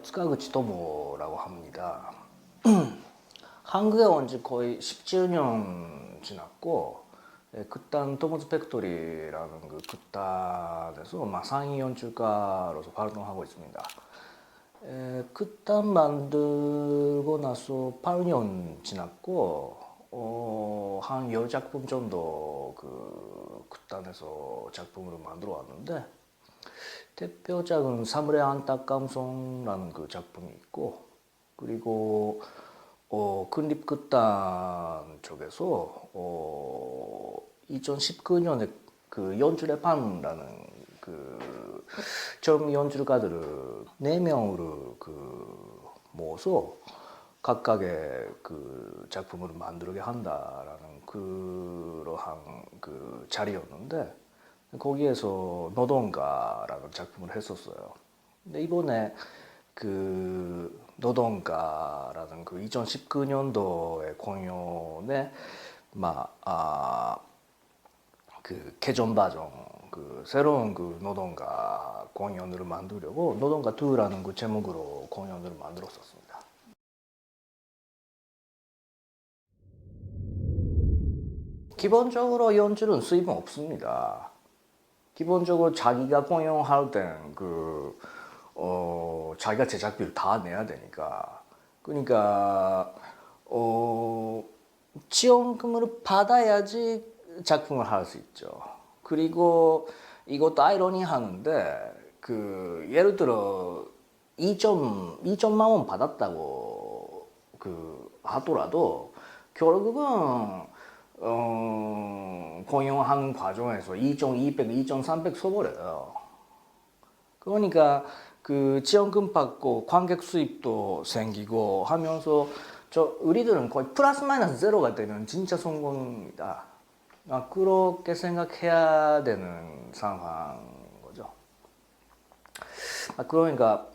塚口智라고 합니다. 한국에 온 지 거의 17년 지났고, 극단 토모즈 팩토리라는 그 극단에서 상위 연출가로서 활동하고 있습니다. 극단 만들고 나서 8년 지났고, 한 10작품 정도 그 극단에서 작품을 만들어 왔는데, 대표작은 사물의 안타까움송라는 그 작품이 있고, 그리고 군립극단 쪽에서 2019년에 그 연출의 판이라는 그 젊은 연출가들을 4명으로 그 모아서 각각의 그 작품을 만들게 한다라는 그러한 그 자리였는데, 거기에서 노동가라는 작품을 했었어요. 근데 이번에 그 노동가라는 그 2019년도의 공연에 그 개전 바정, 그 새로운 그 노동가 공연을 만들려고 노동가 2라는 그 제목으로 공연을 만들었었습니다. 기본적으로 연출은 수입은 없습니다. 기본적으로 자기가 공연할 땐 자기가 제작비를 다 내야 되니까. 그러니까, 지원금을 받아야지 작품을 할 수 있죠. 그리고 이것도 아이러니하는데, 예를 들어, 2점만 원 받았다고 하더라도, 결국은, 공연하는 과정에서 2.200, 2.300 써버려요. 그러니까 그 지원금 받고 관객 수입도 생기고 하면서 우리들은 거의 플러스 마이너스 제로가 되면 진짜 성공입니다. 그렇게 생각해야 되는 상황인 거죠. 그러니까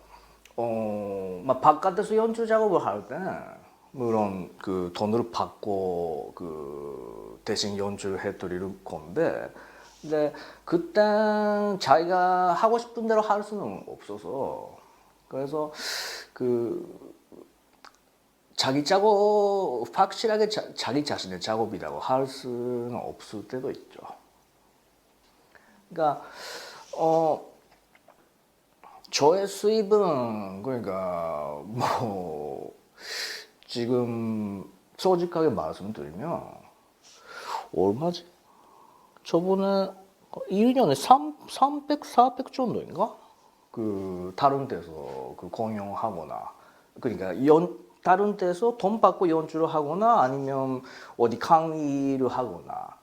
바깥에서 연출 작업을 할 때는 물론 그 돈을 받고 그 대신 연출해 드릴 건데, 근데 그땐 자기가 하고 싶은 대로 할 수는 없어서, 그래서 그 자기 작업 확실하게 자기 자신의 작업이라고 할 수는 없을 때도 있죠. 그러니까 저의 수입은 그러니까 지금 솔직하게 말씀드리면 얼마지? 저번에 1년에 300, 400 정도인가? 그 다른 데서 그 공연하거나, 그러니까 다른 데서 돈 받고 연주를 하거나, 아니면 어디 강의를 하거나,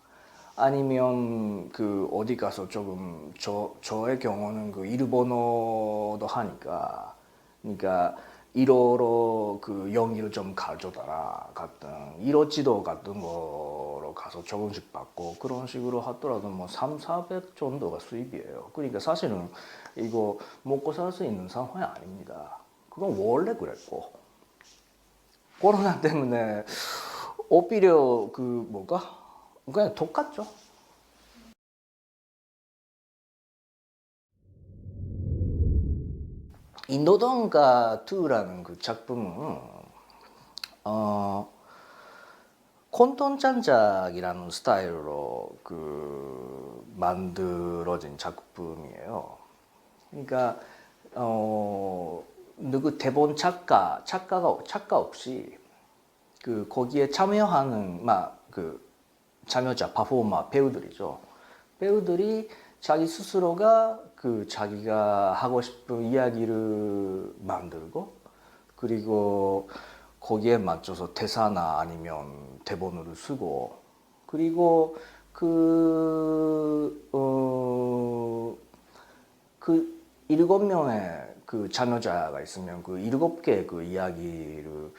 아니면 그 어디 가서 조금 저의 경우는 그 일본어도 하니까, 그러니까 일어로 그 연기를 좀 가르쳐달라 같은 일어지도 같은 거로 가서 조금씩 받고, 그런 식으로 하더라도 3, 400 정도가 수입이에요. 그러니까 사실은 이거 먹고 살 수 있는 상황이 아닙니다. 그건 원래 그랬고, 코로나 때문에 오히려 그냥 똑같죠. 이 노동가 2라는 그 작품은 콘톤짠작이라는 스타일로 만들어진 작품이에요. 그러니까 누구 대본 작가 없이 거기에 참여하는 참여자 퍼포머 배우들이죠. 배우들이 자기 스스로가 자기가 하고 싶은 이야기를 만들고, 그리고 거기에 맞춰서 대사나 아니면 대본을 쓰고, 그리고 그 7명의 그 참여자가 있으면 그 7개의 그 이야기를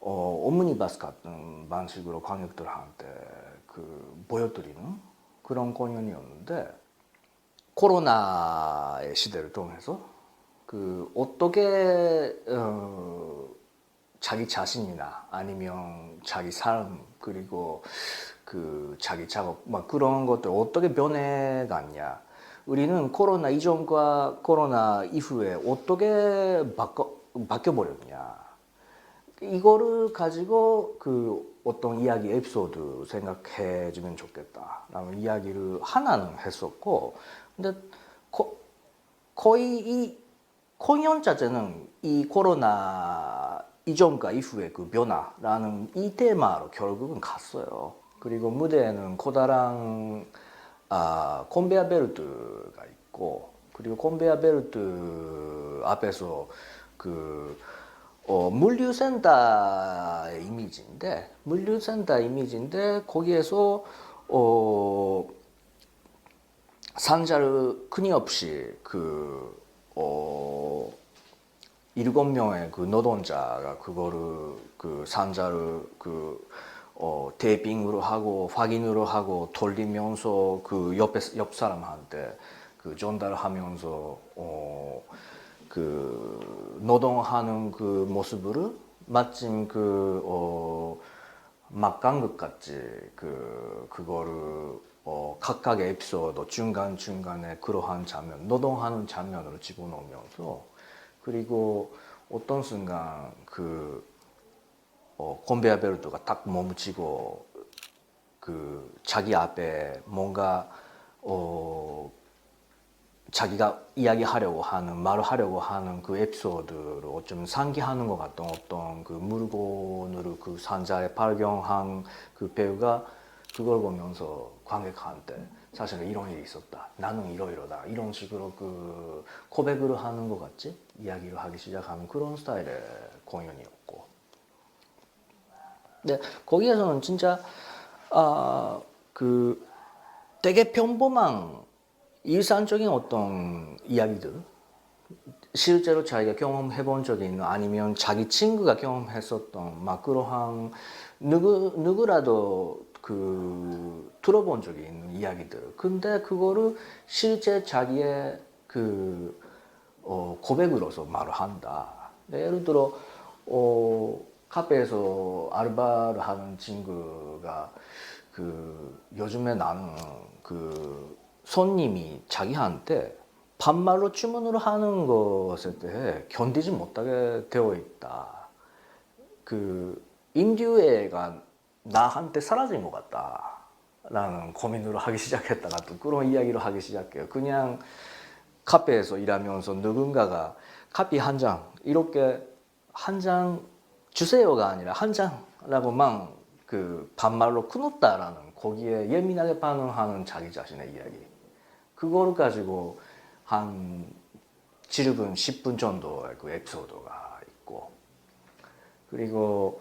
오므니바스 같은 방식으로 관객들한테 보여드리는 그런 공연이었는데, 코로나의 시대를 통해서 어떻게 자기 자신이나 아니면 자기 삶, 그리고 자기 작업 그런 것들 어떻게 변해갔냐, 우리는 코로나 이전과 코로나 이후에 어떻게 바뀌어버렸냐. 이거를 가지고 그 어떤 이야기 에피소드 생각해주면 좋겠다라는 이야기를 하나는 했었고, 근데 거의 이 공연 자체는 이 코로나 이전과 이후의 그 변화라는 이 테마로 결국은 갔어요. 그리고 무대에는 커다란 컨베이어 벨트가 있고, 그리고 컨베이어 벨트 앞에서 그 물류센터의 이미지인데 거기에서 상자를 끊임없이 그 7명의 그 노동자가 그거를 그 상자를 그 테이핑으로 하고 확인으로 하고 돌리면서 그 옆 사람한테 그 전달하면서 그 노동하는 그 모습을 마침 그 막간극 같이 그거를 각각의 에피소드 중간중간에 그러한 장면, 노동하는 장면으로 집어넣으면서, 그리고 어떤 순간 그 컨베이어 벨트가 딱 멈추고 그 자기 앞에 뭔가 자기가 이야기하려고 하는, 말을 하려고 하는 그 에피소드를 어쩌면 상기하는 것 같던 어떤 그 물건을 그 상자에 발견한 그 배우가 그걸 보면서 관객한테 사실은 이런 일이 있었다, 나는 이러이러다, 이런 식으로 그 고백을 하는 것 같이 이야기를 하기 시작하는 그런 스타일의 공연이었고, 근데 거기에서는 진짜 그 되게 평범한 일상적인 어떤 이야기들, 실제로 자기가 경험해 본 적이 있는, 아니면 자기 친구가 경험했었던 막 그러한 누구라도 그 들어본 적이 있는 이야기들, 근데 그거를 실제 자기의 그 고백으로서 말을 한다. 예를 들어 카페에서 알바를 하는 친구가 그 요즘에 나는 그 손님이 자기한테 반말로 주문을 하는 것에 대해 견디지 못하게 되어 있다. 그 인류애가 나한테 사라진 것 같다 라는 고민을 하기 시작했다가 또 그런 이야기를 하기 시작해요. 그냥 카페에서 일하면서 누군가가 커피 한 잔, 이렇게 한 잔 주세요가 아니라 한 잔라고만 그 반말로 끊었다라는, 거기에 예민하게 반응하는 자기 자신의 이야기, 그거를 가지고 한 7분, 10분 정도의 그 에피소드가 있고, 그리고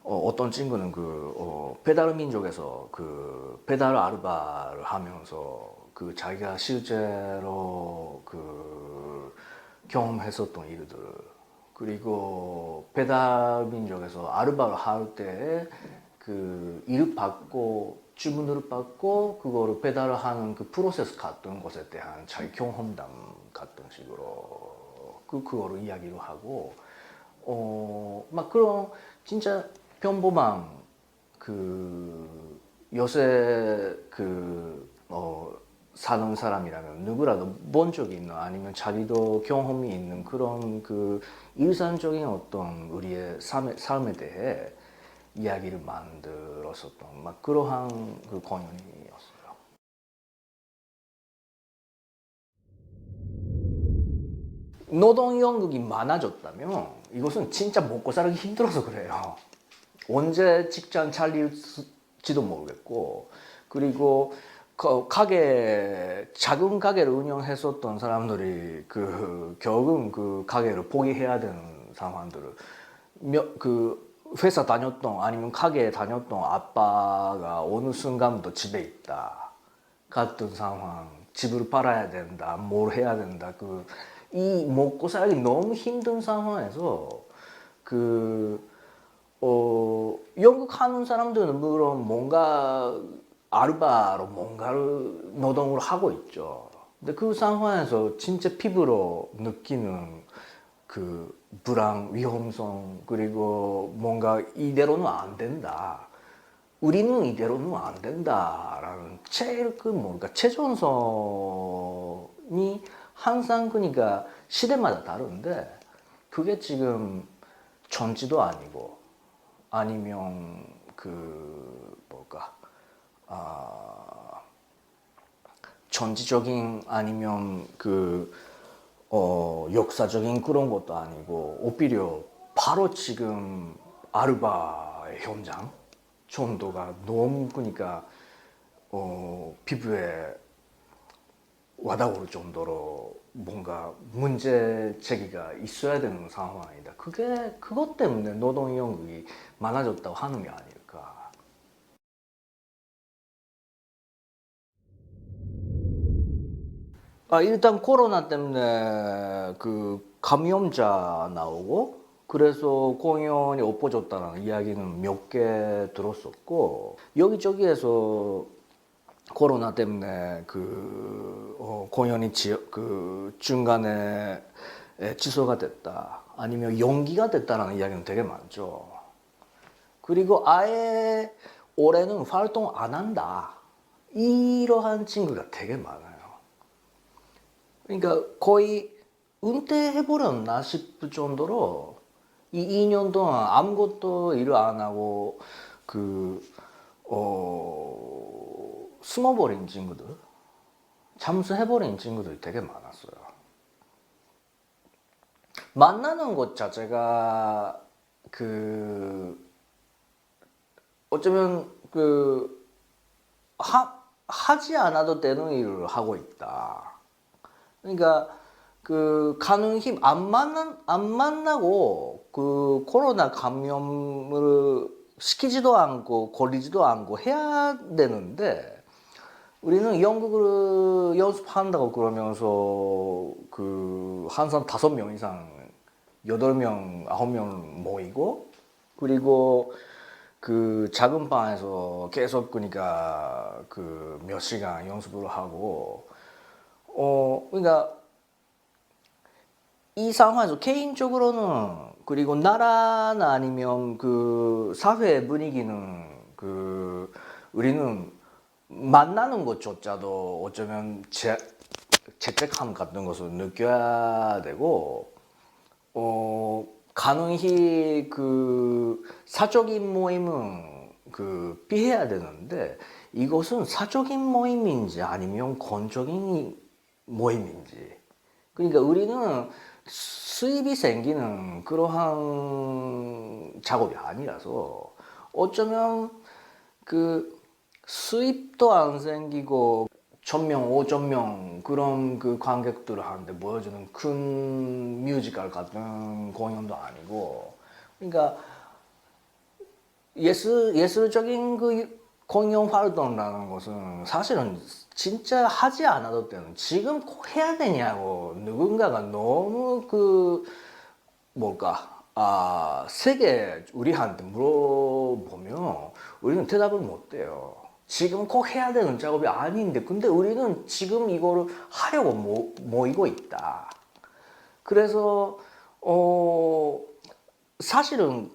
어떤 친구는 그 배달 민족에서 그 배달 알바를 하면서 그 자기가 실제로 그 경험했었던 일들, 그리고 배달 민족에서 알바를 할 때 그 일을 받고 주문을 받고 그거를 배달을 하는 그 프로세스 같은 것에 대한 자기 경험담 같은 식으로 그거를 이야기를 하고, 막 그런 진짜 평범한 그 요새 그 사는 사람이라면 누구라도 본 적이 있는, 아니면 자기도 경험이 있는 그런 그 일상적인 어떤 우리의 삶에 대해 이야기를 만들었었던 막 그러한 그 공연이었어요. 노동 연극이 많아졌다면 이것은 진짜 먹고 살기 힘들어서 그래요. 언제 직장 차릴지도 모르겠고, 그리고 작은 가게를 운영했었던 사람들이 결국 그 가게를 포기해야 되는 상황들을, 그 회사 다녔던, 아니면 가게에 다녔던 아빠가 어느 순간부터 집에 있다 같은 상황, 집을 팔아야 된다, 뭘 해야 된다, 이 먹고 살기 너무 힘든 상황에서 연극하는 사람들은 물론 뭔가 아르바로 뭔가를 노동을 하고 있죠. 근데 그 상황에서 진짜 피부로 느끼는 그 불안, 위험성, 그리고 뭔가 이대로는 안 된다, 우리는 이대로는 안 된다라는 제일 뭔가 최전선이 항상, 그러니까 시대마다 다른데 그게 지금 전지도 아니고 아니면 뭘까 전지적인 아니면 역사적인 그런 것도 아니고 오히려 바로 지금 아르바의 현장 정도가 너무 그러니까 피부에 와닿을 정도로 뭔가 문제 제기가 있어야 되는 상황이다. 그것 때문에 노동 연극이 많아졌다고 하는 게 아닐까. 일단 코로나 때문에 감염자 나오고 그래서 공연이 엎어졌다는 이야기는 몇 개 들었었고 여기저기에서 코로나 때문에 공연이 중간에 취소가 됐다 아니면 연기가 됐다라는 이야기는 되게 많죠. 그리고 아예 올해는 활동 안 한다 이러한 친구가 되게 많아요. 그러니까 거의 은퇴해버렸나 싶을 정도로 이 2년 동안 아무것도 일을 안 하고 숨어버린 친구들, 잠수해버린 친구들이 되게 많았어요. 만나는 것 자체가 어쩌면 하지 않아도 되는 일을 하고 있다. 그러니까 가는 힘 안 만나고 코로나 감염을 시키지도 않고 걸리지도 않고 해야 되는데 우리는 연극을 연습한다고 그러면서 항상 5명 이상 8명, 9명 모이고 그리고 작은 방에서 계속 그러니까 몇 시간 연습을 하고 그러니까 이 상황에서 개인적으로는 그리고 나라나 아니면 사회 분위기는 우리는 만나는 것조차도 어쩌면 죄책감 같은 것을 느껴야 되고 가능히 사적인 모임은 피해야 되는데 이것은 사적인 모임인지 아니면 공적인 모임인지 그러니까 우리는 수입이 생기는 그러한 작업이 아니라서 어쩌면 수입도 안 생기고 1,000명, 5,000명 그런 관객들을 하는데 보여주는 큰 뮤지컬 같은 공연도 아니고 그러니까 예술적인 공연 활동이라는 것은 사실은 진짜 하지 않아도 되는 지금 꼭 해야 되냐고 누군가가 너무 세게 우리한테 물어보면 우리는 대답을 못 해요. 지금 꼭 해야 되는 작업이 아닌데 근데 우리는 지금 이거를 하려고 모이고 있다. 그래서 사실은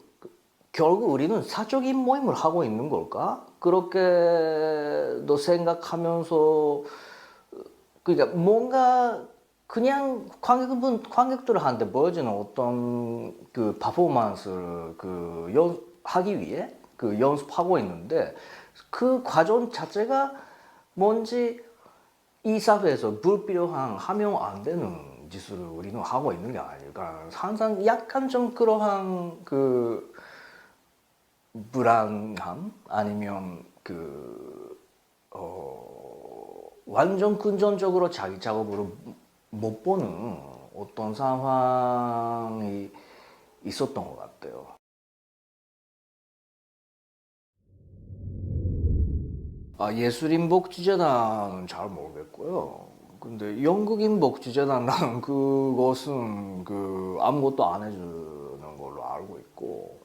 결국 우리는 사적인 모임을 하고 있는 걸까? 그렇게도 생각하면서 그러니까 뭔가 그냥 관객들한테 보여주는 어떤 퍼포먼스를 하기 위해 연습하고 있는데 그 과정 자체가 뭔지 이 사회에서 불필요한 하면 안 되는 짓을 우리는 하고 있는 게 아닐까. 항상 약간 좀 그러한 불안함 아니면 완전 근전적으로 자기 작업으로 못 보는 어떤 상황이 있었던 것 같아요. 예술인복지재단은 잘 모르겠고요. 근데 연극인복지재단 나는 그것은 아무것도 안 해주는 걸로 알고 있고,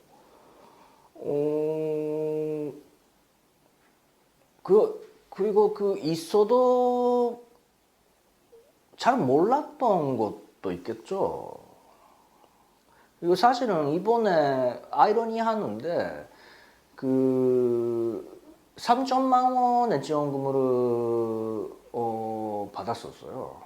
그리고 있어도 잘 몰랐던 것도 있겠죠. 그리고 사실은 이번에 아이러니하는데 3천만 원의 지원금을 받았었어요.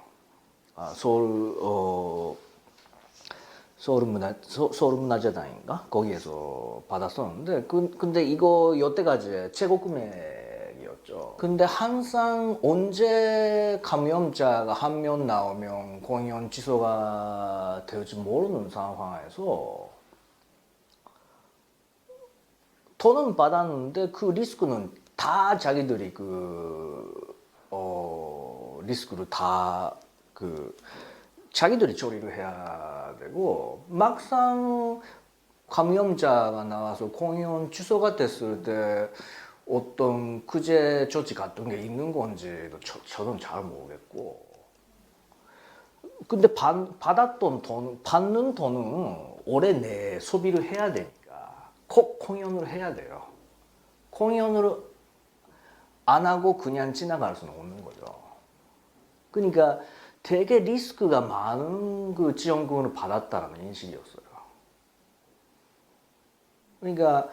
서울문화재단인가 거기에서 받았었는데 근데 이거 여태까지 최고 금액이었죠. 근데 항상 언제 감염자가 한 명 나오면 공연 취소가 될지 모르는 상황에서 돈은 받았는데 그 리스크는 다 자기들이 리스크를 다 자기들이 처리를 해야 되고 막상 감염자가 나와서 공연 취소가 됐을 때 어떤 구제 조치 같은 게 있는 건지도 저는 잘 모르겠고 근데 받는 돈은 올해 내에 소비를 해야 되니까 꼭 공연을 해야 돼요. 공연을 안 하고 그냥 지나갈 수는 없는 거죠. 그러니까 되게 리스크가 많은 그 지원금을 받았다는 인식이었어요. 그러니까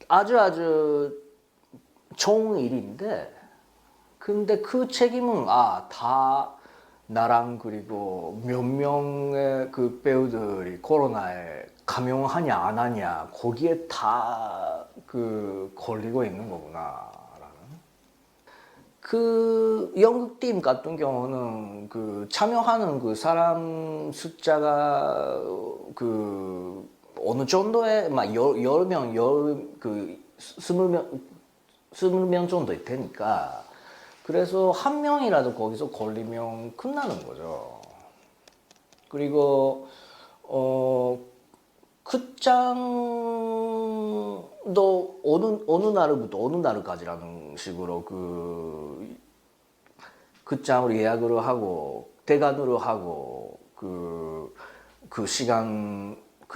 아주 좋은 일인데 근데 그 책임은 다 나랑 그리고 몇 명의 그 배우들이 코로나에 감염하냐 안 하냐 거기에 다 걸리고 있는 거구나라는. 그 연극팀 같은 경우는 참여하는 사람 숫자가 어느 정도의 막 여러 명, 스물 명 정도 되니까 그래서 한 명이라도 거기서 걸리면 끝나는 거죠. 그리고 극장도 어느 날부터 어느 날까지라는 식으로 극장으로 예약을 하고 대관으로 하고 그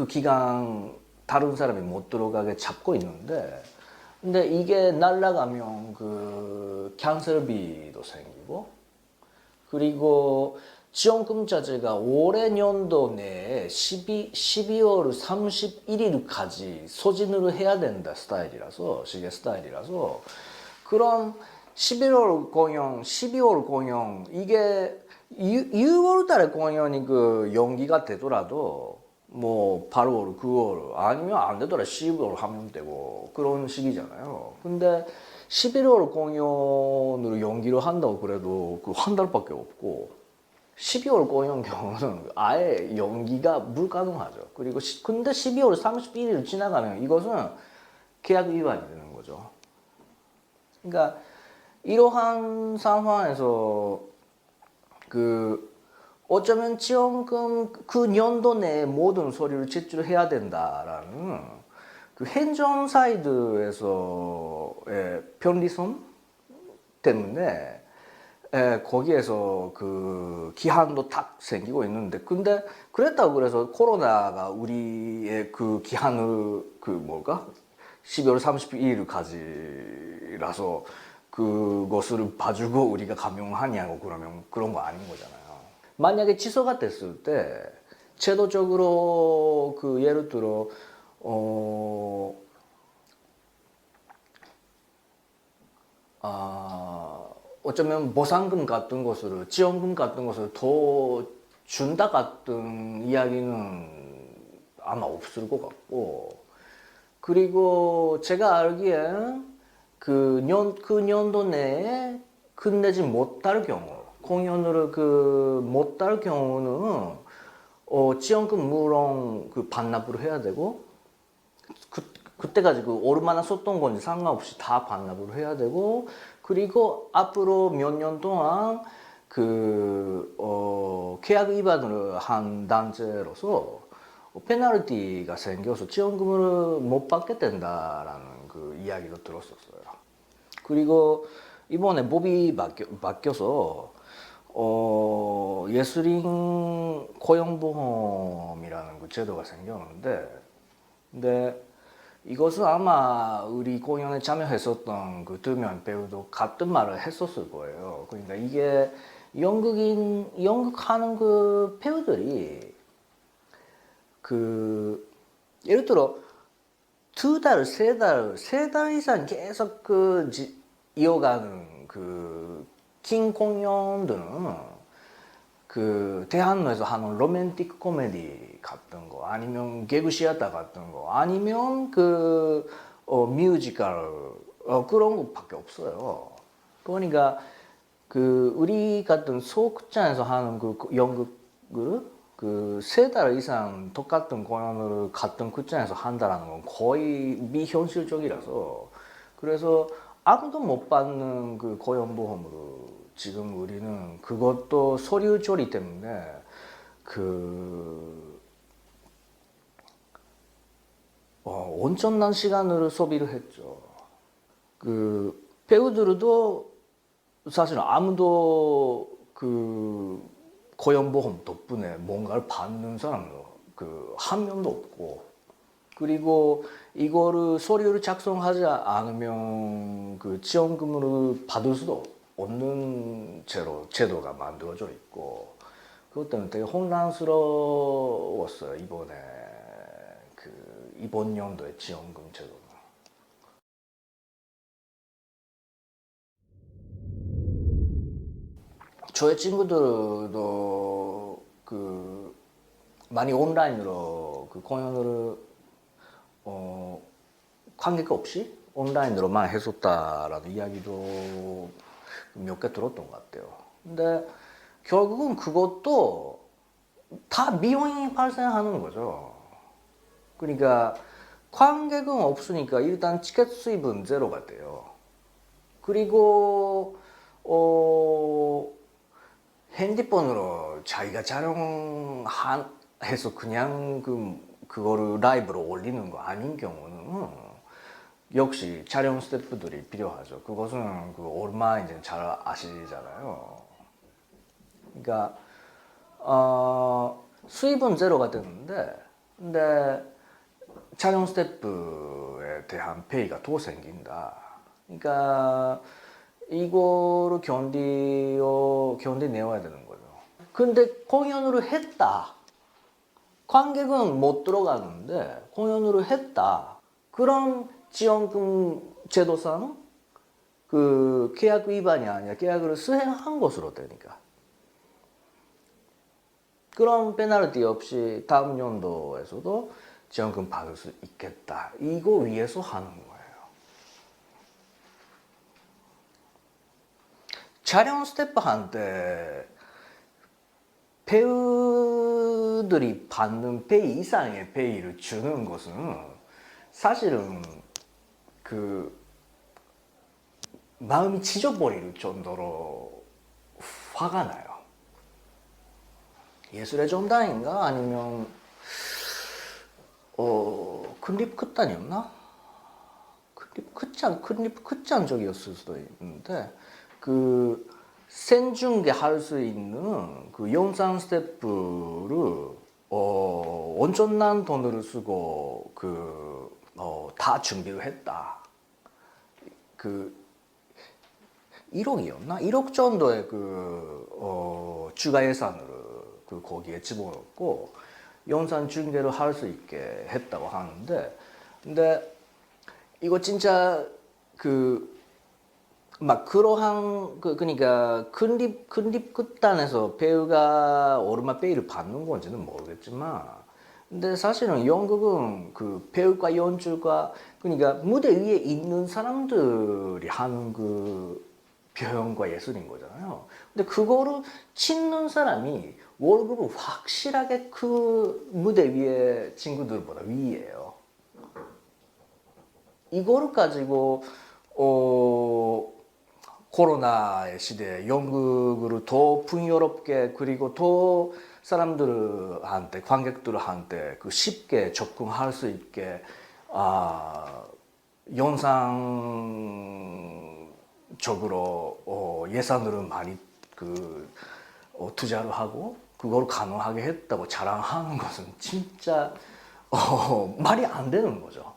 기간 다른 사람이 못 들어가게 잡고 있는데 근데 이게 날라가면 캔슬비도 생기고 그리고 지원금 자체가 올해 년도 내에 12월 31일까지 소진을 해야 된다 스타일이라서 시계 스타일이라서 그럼 11월 공연, 12월 공연 이게 6월 달에 공연이 연기가 되더라도 뭐 8월, 9월 아니면 안 되더라 12월 하면 되고 그런 식이잖아요. 근데 11월 공연으로 연기를 한다고 그래도 한 달밖에 없고 12월 공연 경우는 아예 연기가 불가능하죠. 그리고 근데 12월 31일 지나가면 이것은 계약 위반이 되는 거죠. 그러니까 이러한 상황에서 어쩌면 지원금 그 연도 내에 모든 서류를 제출해야 된다라는 행정 사이드에서의 편리성 때문에 거기에서 기한도 딱 생기고 있는데 근데 그랬다고 그래서 코로나가 우리의 기한을 12월 31일까지라서 그것을 봐주고 우리가 감용하냐고 그러면 그런 거 아닌 거잖아요. 만약에 취소가 됐을 때 제도적으로 예를 들어 어쩌면 보상금 같은 것을 지원금 같은 것을 더 준다 같은 이야기는 아마 없을 것 같고 그리고 제가 알기엔 그 년도 내에 끝내지 못할 경우 공연을 못할 경우는 지원금 물론 반납을 해야 되고 그때까지 얼마나 썼던 건지 상관없이 다 반납을 해야 되고 그리고 앞으로 몇 년 동안 계약 위반을 한 단체로서 페널티가 생겨서 지원금을 못 받게 된다라는 이야기도 들었었어요. 그리고 이번에 법이 바뀌어서 예술인 고용보험이라는 제도가 생겼는데 근데 이것은 아마 우리 공연에 참여했었던 두 명 배우도 같은 말을 했었을 거예요. 그러니까 이게 연극하는 배우들이 예를 들어 두 달, 세 달 이상 계속 이어가는 긴 공연들은 그 대한로에서 하는 로맨틱 코미디 같은 거 아니면 개그 시어터 같은 거 아니면 그 뮤지컬 그런 것밖에 없어요. 그러니까 그 우리 같은 소극장에서 하는 그 연극을 그 세 달 이상 똑같은 공연을 같은 극장에서 한다라는 건 거의 미현실적이라서 그래서 아무도 못 받는 그 고용보험으로 지금 우리는 그것도 서류 처리 때문에 그 엄청난 시간을 소비를 했죠. 그 배우들도 사실 아무도 그 고용보험 덕분에 뭔가를 받는 사람도 그 한 명도 없고 그리고 이거를 서류를 작성하지 않으면 그 지원금을 받을 수도 없는 제도가 만들어져 있고 그것 때문에 되게 혼란스러웠어요. 이번 연도의 지원금 제도는. 저의 친구들도 그 많이 온라인으로 그 공연을 관객 없이 온라인으로만 했었다라는 이야기도 몇 개 들었던 것 같아요. 근데 결국은 그것도 다 비용이 발생하는 거죠. 그러니까 관객은 없으니까 일단 티켓 수입은 제로가 돼요. 그리고 핸드폰으로 자기가 촬영해서 그냥 그거를 라이브로 올리는 거 아닌 경우는 역시 촬영 스태프들이 필요하죠. 그것은 얼마 이제 잘 아시잖아요. 그러니까 수입은 제로가 되는데 근데 촬영 스태프에 대한 페이가 더 생긴다. 그러니까 이거를 견디내야 되는 거죠. 근데 공연으로 했다. 관객은 못 들어가는데 공연으로 했다. 그럼 지원금 제도상 그 계약 위반이 아니라 계약을 수행한 것으로 되니까. 그런 페널티 없이 다음 연도에서도 지원금 받을 수 있겠다. 이거 위해서 하는 거예요. 촬영 스태프한테 배우들이 받는 페이 이상의 페이를 주는 것은 사실은 그 마음이 찢어버릴 정도로 화가 나요. 예술의 전당인가 아니면 클립 극단이었나? 클립 극장 적이었을 수도 있는데 그 생중계 할 수 있는 그 영상 스태프를 엄청난 돈을 쓰고 다 준비를 했다. 그 1억이었나? 1억 정도의 추가 예산을 거기에 집어넣고 영상 중계를 할 수 있게 했다고 하는데 근데 이거 진짜 막 그러한 그러니까 클립 극단에서 배우가 얼마 페이를 받는 건지는 모르겠지만 근데 사실은 연극은 그 배우과 연출과 그러니까 무대 위에 있는 사람들이 하는 그 표현과 예술인 거잖아요. 근데 그거를 찍는 사람이 월급을 확실하게 그 무대 위에 친구들보다 위에요. 이거를 가지고 코로나의 시대에 연극을 더 풍요롭게 그리고 더 사람들한테 관객들한테 쉽게 접근할 수 있게 영상적으로 예산으로 많이 투자를 하고 그걸 가능하게 했다고 자랑하는 것은 진짜 말이 안 되는 거죠.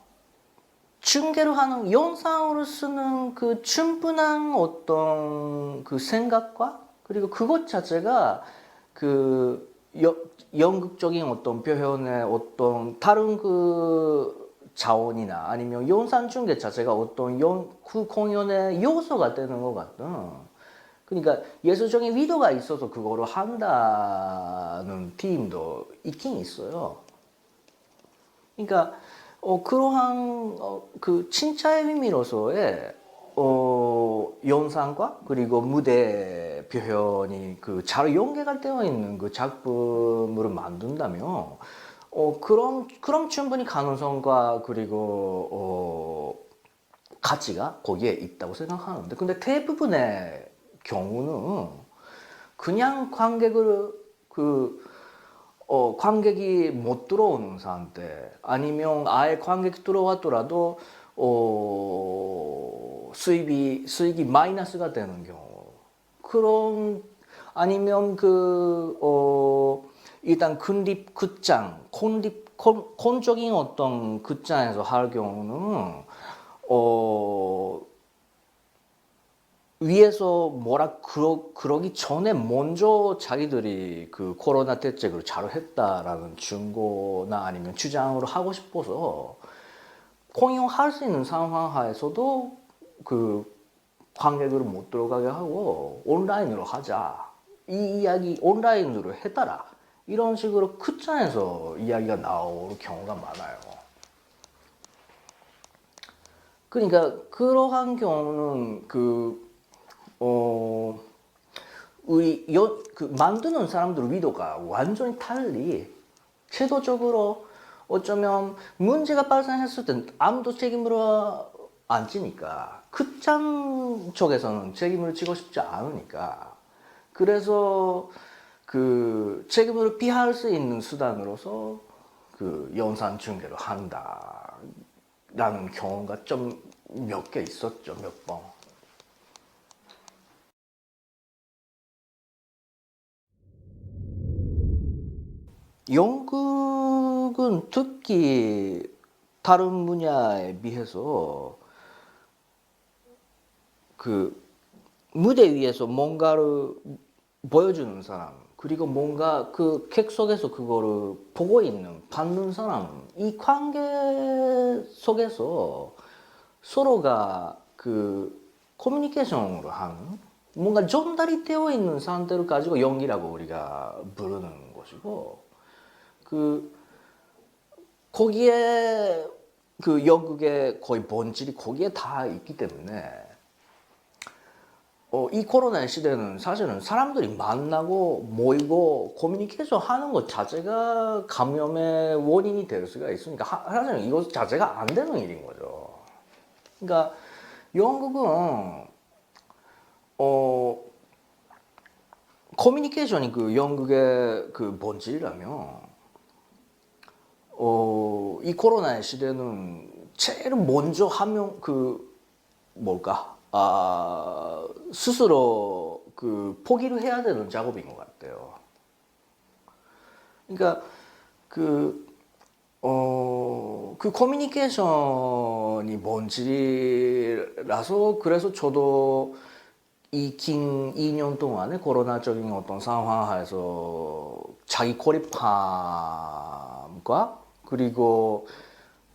중계를 하는 영상으로 쓰는 그 충분한 어떤 그 생각과 그리고 그것 자체가 그 연극적인 어떤 표현의 어떤 다른 그 자원이나 아니면 영상 중계 자체가 어떤 그 공연의 요소가 되는 것 같은 그러니까 예술적인 의도가 있어서 그거를 한다는 팀도 있긴 있어요. 그러니까 그러한 그 칭찬의 의미로서의 영상과 그리고 무대 표현이 그 잘 연계가 되어 있는 그 작품으로 만든다면 그럼 충분히 가능성과 그리고 가치가 거기에 있다고 생각하는데, 근데 대부분의 경우는 그냥 관객이 못 들어오는 상태, 아니면 아예 관객이 들어왔더라도 수익이 마이너스가 되는 경우, 그런, 아니면 일단 군립 극장, 콘적인 어떤 극장에서 할 경우는 위에서 그러기 전에 먼저 자기들이 그 코로나 대책을 잘 했다라는 증거나 아니면 주장으로 하고 싶어서 공연할 수 있는 상황 하에서도 그 관객을 못 들어가게 하고 온라인으로 하자. 이 이야기 온라인으로 해달라. 이런 식으로 극장에서 이야기가 나올 경우가 많아요. 그러니까 그러한 경우는 만드는 사람들 의도가 완전히 달리, 제도적으로 어쩌면 문제가 발생했을 땐 아무도 책임을 안 지니까, 극장 쪽에서는 책임을 지고 싶지 않으니까, 그래서 그 책임을 피할 수 있는 수단으로서 그 영상 중계를 한다라는 경우가 좀 몇 개 있었죠, 몇 번. 연극은 특히 다른 분야에 비해서 그 무대 위에서 뭔가를 보여주는 사람, 그리고 뭔가 그 객석에서 그거를 보고 있는, 받는 사람, 이 관계 속에서 서로가 그 커뮤니케이션으로 하는, 뭔가 전달이 되어 있는 상태를 가지고 연기라고 우리가 부르는 것이고, 그 거기에 그 연극의 거의 본질이 거기에 다 있기 때문에 이 코로나 시대는 사실은 사람들이 만나고 모이고 커뮤니케이션 하는 것 자체가 감염의 원인이 될 수가 있으니까 사실은 이것 자체가 안 되는 일인 거죠. 그러니까 연극은 커뮤니케이션이 그 연극의 그 본질이라면 이 코로나의 시대는 제일 먼저 하면 스스로 그 포기를 해야 되는 작업인 것 같아요. 그러니까 그 커뮤니케이션이 본질이라서, 그래서 저도 이 긴 2년 동안에 코로나적인 어떤 상황에서 자기 고립감과 그리고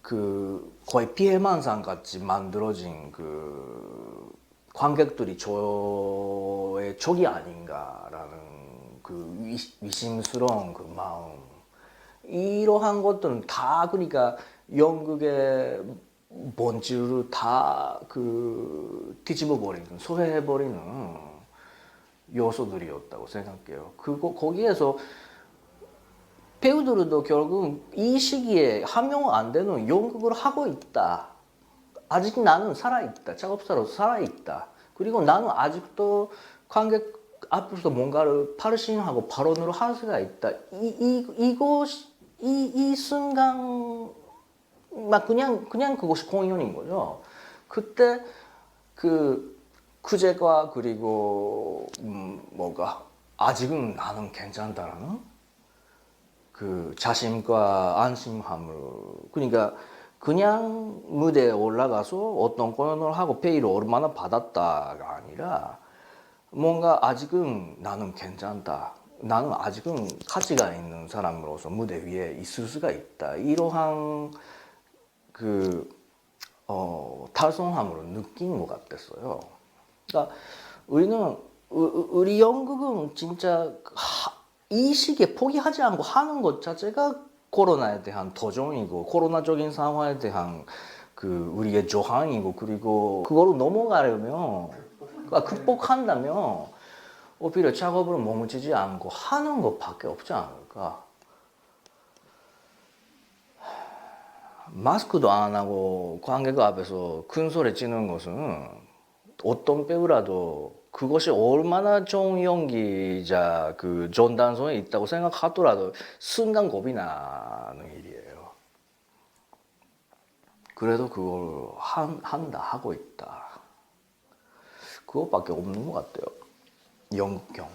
그 거의 피해망상 같이 만들어진 그 관객들이 저의 적이 아닌가라는 그 위심스러운 그 마음, 이러한 것들은 다 그러니까 연극의 본질을 다 그 뒤집어 버리는, 소외해 버리는 요소들이었다고 생각해요. 거기에서 배우들도 결국 이 시기에 함용 안 되는 연극을 하고 있다. 아직 나는 살아있다. 작업사로 살아있다. 그리고 나는 아직도 관객 앞에서 뭔가를 발신하고 발언으로 할 수가 있다. 이 순간, 막 그냥 그것이 공연인 거죠. 그때 그제과 그리고 아직은 나는 괜찮다라는 그 자신과 안심함을, 그러니까 그냥 무대에 올라가서 어떤 공연을 하고 페이를 얼마나 받았다가 아니라, 뭔가 아직은 나는 괜찮다, 나는 아직은 가치가 있는 사람으로서 무대 위에 있을 수가 있다, 이러한 달성함으로 느낀 것 같았어요. 그러니까 우리는 우리 영국은 진짜 이 시기에 포기하지 않고 하는 것 자체가 코로나에 대한 도전이고 코로나적인 상황에 대한 그 우리의 저항이고 그리고 그거로 넘어가려면 극복한다면 오히려 작업을 멈추지 않고 하는 것밖에 없지 않을까. 마스크도 안 하고 관객 앞에서 큰 소리 치는 것은 어떤 배우라도 그것이 얼마나 좋은 연기자 그 전단성에 있다고 생각하더라도 순간 겁이 나는 일이에요. 그래도 그걸 한다 하고 있다. 그것밖에 없는 것 같아요. 영국경.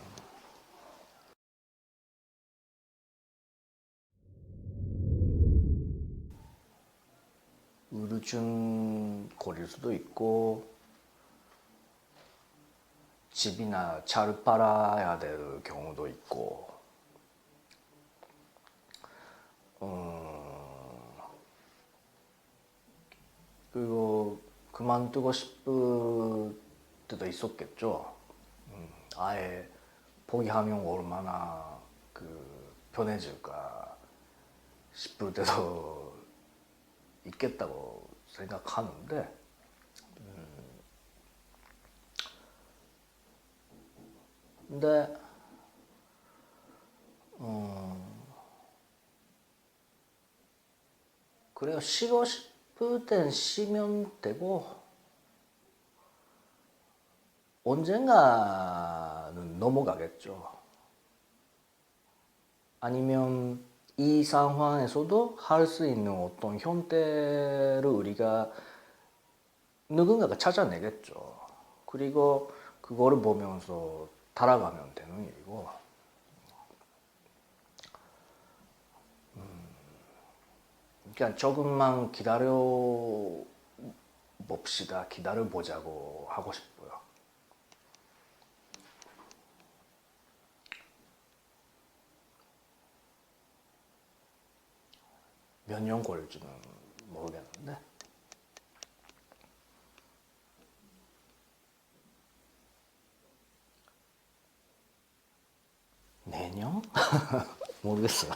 의료준 거릴 수도 있고 집이나 차를 팔아야 될 경우도 있고 그리고 그만두고 싶을 때도 있었겠죠. 아예 포기하면 얼마나 그 편해질까 싶을 때도 있겠다고 생각하는데 근데 그래요. 쉬고 싶을 땐 쉬면 되고 언젠가는 넘어가겠죠. 아니면 이 상황에서도 할 수 있는 어떤 형태를 우리가 누군가가 찾아내겠죠. 그리고 그거를 보면서 달아가면 되는 일이고 그냥 조금만 기다려 봅시다. 기다려 보자고 하고 싶어요. 몇 년 걸릴지는 모르겠는데 내년? 모르겠어요.